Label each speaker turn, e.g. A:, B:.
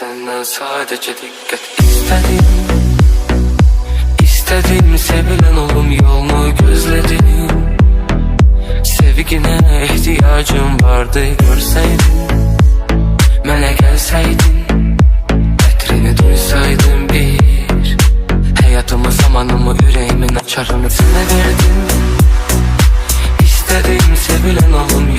A: Senden sadece dikkat istedim. İstedim sevilen olum, yolunu gözledim. Sevgine ihtiyacım vardı, görseydin. Mənə gəlsəydin, ətrini duysaydım bir. Həyatımı, zamanımı, ürəyimin açarını sənə verdim. İstedim sevilen olum,